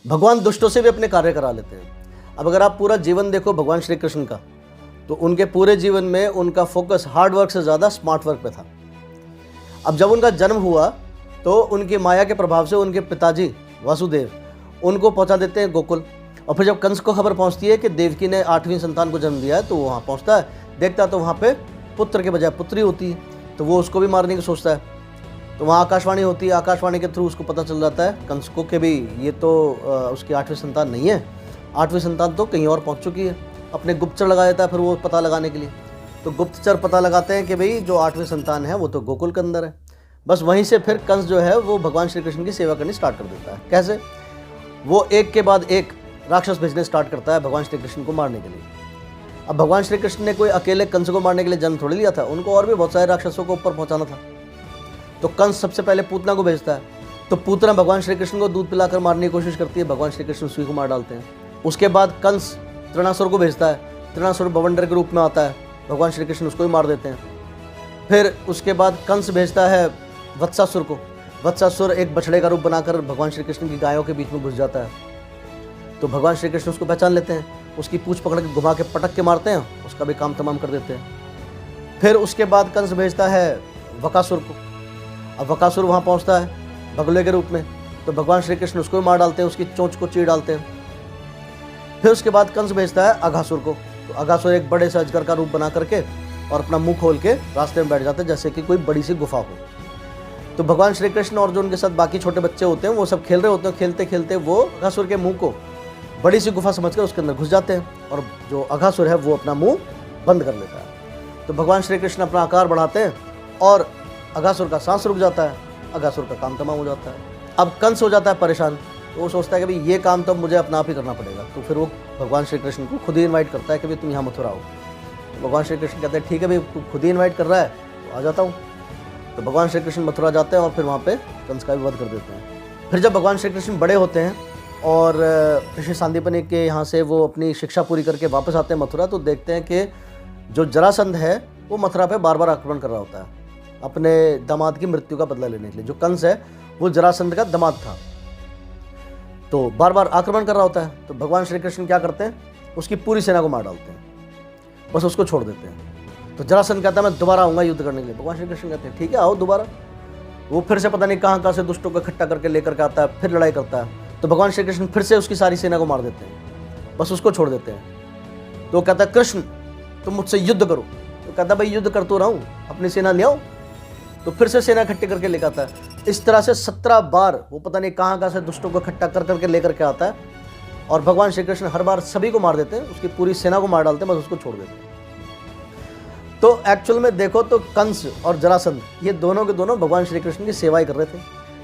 भगवान दुष्टों से भी अपने कार्य करा लेते हैं। अब अगर आप पूरा जीवन देखो भगवान श्री कृष्ण का, तो उनके पूरे जीवन में उनका फोकस हार्ड वर्क से ज़्यादा स्मार्ट वर्क पे था। अब जब उनका जन्म हुआ तो उनकी माया के प्रभाव से उनके पिताजी वासुदेव उनको पहुंचा देते हैं गोकुल। और फिर जब कंस को खबर पहुंचती है कि देवकी ने 8वीं संतान को जन्म दिया है, तो वो वहाँ पहुँचता है, देखता है तो वहाँ पे पुत्र के बजाय पुत्री होती है, तो वो उसको भी मारने की सोचता है। तो वहाँ आकाशवाणी होती है, आकाशवाणी के थ्रू उसको पता चल जाता है कंस को कि भाई ये तो उसकी 8वीं संतान नहीं है, 8वीं संतान तो कहीं और पहुँच चुकी है। अपने गुप्तचर लगा देता है फिर वो पता लगाने के लिए। तो गुप्तचर पता लगाते हैं कि भाई जो 8वीं संतान है वो तो गोकुल के अंदर है। बस वहीं से फिर कंस जो है वो भगवान श्री कृष्ण की सेवा करनी स्टार्ट कर देता है। कैसे? वो एक के बाद एक राक्षस भेजने स्टार्ट करता है भगवान श्री कृष्ण को मारने के लिए। अब भगवान श्री कृष्ण ने कोई अकेले कंस को मारने के लिए जन्म थोड़ी लिया था, उनको और भी बहुत सारे राक्षसों को ऊपर पहुंचाना था। तो कंस सबसे पहले पूतना को भेजता है, तो पूतना भगवान श्री कृष्ण को दूध पिलाकर मारने की कोशिश करती है, भगवान श्री कृष्ण उसी को मार डालते हैं। उसके बाद कंस तृणासुर को भेजता है, तृणासुर बवंडर के रूप में आता है, भगवान श्री कृष्ण उसको भी मार देते हैं। फिर उसके बाद कंस भेजता है वत्सासुर को, वत्सासुर एक बछड़े का रूप बनाकर भगवान श्री कृष्ण की गायों के बीच में घुस जाता है। तो भगवान श्री कृष्ण उसको पहचान लेते हैं, उसकी पूंछ पकड़ के घुमा के पटक के मारते हैं, उसका भी काम तमाम कर देते हैं। फिर उसके बाद कंस भेजता है वकासुर को। अब वकासुर वहाँ पहुँचता है बगुले के रूप में, तो भगवान श्री कृष्ण उसको भी मार डालते हैं, उसकी चोंच को चीर डालते हैं। फिर उसके बाद कंस भेजता है अघासुर को, तो अघासुर एक बड़े से अजगर का रूप बना करके और अपना मुंह खोल के रास्ते में बैठ जाते हैं जैसे कि कोई बड़ी सी गुफा हो। तो भगवान श्री कृष्ण और जो उनके साथ बाकी छोटे बच्चे होते हैं वो सब खेल रहे होते हैं, खेलते खेलते वो अघासुर के मुंह को बड़ी सी गुफा समझकर उसके अंदर घुस जाते हैं और जो अघासुर है वो अपना मुंह बंद कर लेता है। तो भगवान श्री कृष्ण अपना आकार बढ़ाते हैं और अघासुर का सांस रुक जाता है, अघासुर का काम तमाम हो जाता है। अब कंस हो जाता है परेशान, तो वो सोचता है कि भाई ये काम तो मुझे अपना आप ही करना पड़ेगा। तो फिर वो भगवान श्री कृष्ण को खुद ही इन्वाइट करता है कि भाई तुम यहाँ मथुरा आओ। तो भगवान श्री कृष्ण कहते हैं ठीक है भाई, तू खुद ही इन्वाइट कर रहा है तो आ जाता हूँ। तो भगवान श्री कृष्ण मथुरा जाते हैं और फिर वहाँ पे कंस का भी वध कर देते हैं। फिर जब भगवान श्री कृष्ण बड़े होते हैं और ऋषि सांदीपनि के यहाँ से वो अपनी शिक्षा पूरी करके वापस आते हैं मथुरा, तो देखते हैं कि जो जरासंध है वो मथुरा पे बार बार आक्रमण कर रहा होता है अपने दामाद की मृत्यु का बदला लेने के लिए। जो कंस है वो जरासंध का दामाद था, तो बार बार आक्रमण कर रहा होता है। तो भगवान श्री कृष्ण क्या करते हैं, उसकी पूरी सेना को मार डालते हैं, बस उसको छोड़ देते हैं। तो जरासंध कहता है मैं दोबारा आऊँगा युद्ध करने के लिए। भगवान श्री कृष्ण कहते हैं ठीक है आओ दोबारा। वो फिर से पता नहीं कहाँ से दुष्टों को इकट्ठा करके लेकर के आता है, फिर लड़ाई करता है। तो भगवान श्री कृष्ण फिर से उसकी सारी सेना को मार देते हैं, बस उसको छोड़ देते हैं। तो कहता है कृष्ण तुम मुझसे युद्ध करो। तो कहता है भाई युद्ध कर तो रहा हूँ, अपनी सेना ले आओ। तो फिर से सेना इकट्ठी करके लेकर आता है। इस तरह से 17 बार वो पता नहीं कहाँ से दुष्टों को इकट्ठा कर करके लेकर के आता है और भगवान श्री कृष्ण हर बार सभी को मार देते हैं, उसकी पूरी सेना को मार डालते हैं, बस उसको छोड़ देते हैं। तो एक्चुअल में देखो तो कंस और जरासंध ये दोनों के दोनों भगवान श्री कृष्ण की सेवा ही कर रहे थे।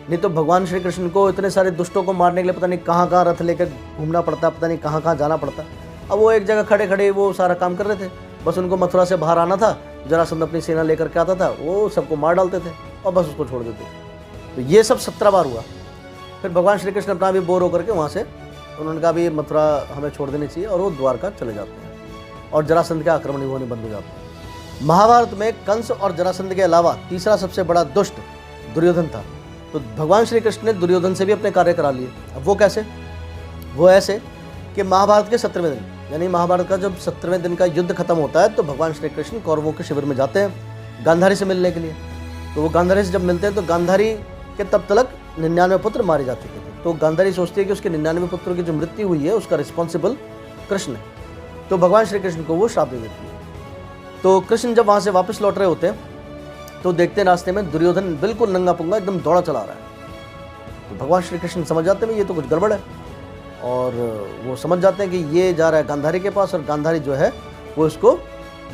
नहीं तो भगवान श्री कृष्ण को इतने सारे दुष्टों को मारने के लिए पता नहीं कहाँ रथ लेकर घूमना पड़ता, पता नहीं कहाँ जाना पड़ता। अब वो एक जगह खड़े खड़े वो सारा काम कर रहे थे, बस उनको मथुरा से बाहर आना था। जरासंध अपनी सेना लेकर के आता था, वो सबको मार डालते थे और बस उसको छोड़ देते। तो ये सब 17 बार हुआ। फिर भगवान श्री कृष्ण अपना भी बोर होकर के वहाँ से उन्होंने कहा भी मथुरा हमें छोड़ देनी चाहिए और वो द्वारका चले जाते हैं और जरासंध के आक्रमण होने बंद हो जाते हैं। महाभारत में कंस और जरासंध के अलावा तीसरा सबसे बड़ा दुष्ट दुर्योधन था। तो भगवान श्री कृष्ण ने दुर्योधन से भी अपने कार्य करा लिए। अब वो कैसे? वो ऐसे कि महाभारत के 17वें दिन, यानी महाभारत का जब 17वें दिन का युद्ध खत्म होता है तो भगवान श्री कृष्ण कौरवों के शिविर में जाते हैं गांधारी से मिलने के लिए। तो वो गांधारी से जब मिलते हैं तो गांधारी के तब तक 99 पुत्र मारे जा चुके थे। तो गांधारी सोचती है कि उसके 99 पुत्रों की जो मृत्यु हुई है उसका रिस्पॉन्सिबल कृष्ण है। तो भगवान श्री कृष्ण को वो श्राप दे देती है। तो कृष्ण जब वहाँ से वापस लौट रहे होते हैं तो देखते हैं रास्ते में दुर्योधन बिल्कुल नंगा पुंगा एकदम दौड़ा चला रहा है। तो भगवान श्री कृष्ण समझ जाते हैं ये तो कुछ गड़बड़ है और वो समझ जाते हैं कि ये जा रहा है गांधारी के पास और गांधारी जो है वो इसको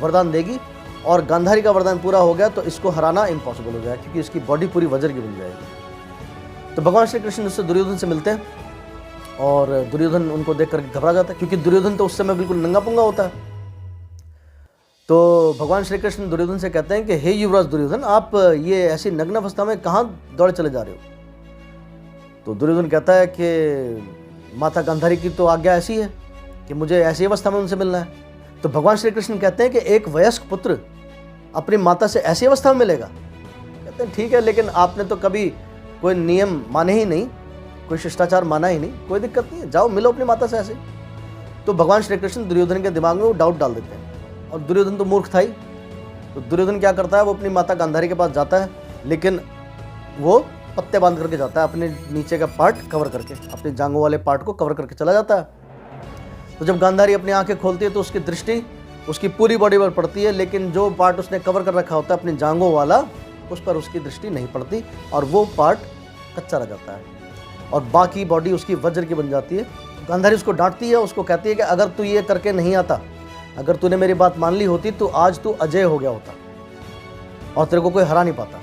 वरदान देगी और गांधारी का वरदान पूरा हो गया तो इसको हराना इम्पॉसिबल हो जाएगा क्योंकि इसकी बॉडी पूरी वज्र की बन जाएगी। तो भगवान श्री कृष्ण उससे दुर्योधन से मिलते हैं और दुर्योधन उनको देख कर घबरा जाता है क्योंकि दुर्योधन तो उस समय बिल्कुल नंगा पुंगा होता है। तो भगवान श्री कृष्ण दुर्योधन से कहते हैं कि हे युवराज दुर्योधन, आप ये ऐसी नग्न अवस्था में कहाँ दौड़ चले जा रहे हो? तो दुर्योधन कहता है कि माता गांधारी की तो आज्ञा ऐसी है कि मुझे ऐसी अवस्था में उनसे मिलना है। तो भगवान श्री कृष्ण कहते हैं कि एक वयस्क पुत्र अपनी माता से ऐसी अवस्था में मिलेगा? कहते हैं ठीक है, लेकिन आपने तो कभी कोई नियम माने ही नहीं कोई शिष्टाचार माना ही नहीं, कोई दिक्कत नहीं है, जाओ मिलो अपनी माता से ऐसे। तो भगवान श्री कृष्ण दुर्योधन के दिमाग में वो डाउट डाल देते हैं, और दुर्योधन तो मूर्ख था ही। तो दुर्योधन क्या करता है, वो अपनी माता गांधारी के पास जाता है, लेकिन वो पत्ते बांध करके जाता है, अपने नीचे का पार्ट कवर करके, अपनी जांघों वाले पार्ट को कवर करके चला जाता है। तो जब गांधारी अपनी आंखें खोलती है तो उसकी दृष्टि उसकी पूरी बॉडी पर पड़ती है, लेकिन जो पार्ट उसने कवर कर रखा होता है अपनी जांघों वाला, उस पर उसकी दृष्टि नहीं पड़ती और वो पार्ट कच्चा रह जाता है और बाकी बॉडी उसकी वज्र की बन जाती है। गांधारी उसको डांटती है, उसको कहती है कि अगर तू ये करके नहीं आता, अगर तूने मेरी बात मान ली होती तो आज तू अजय हो गया होता और तेरे को कोई हरा नहीं पाता।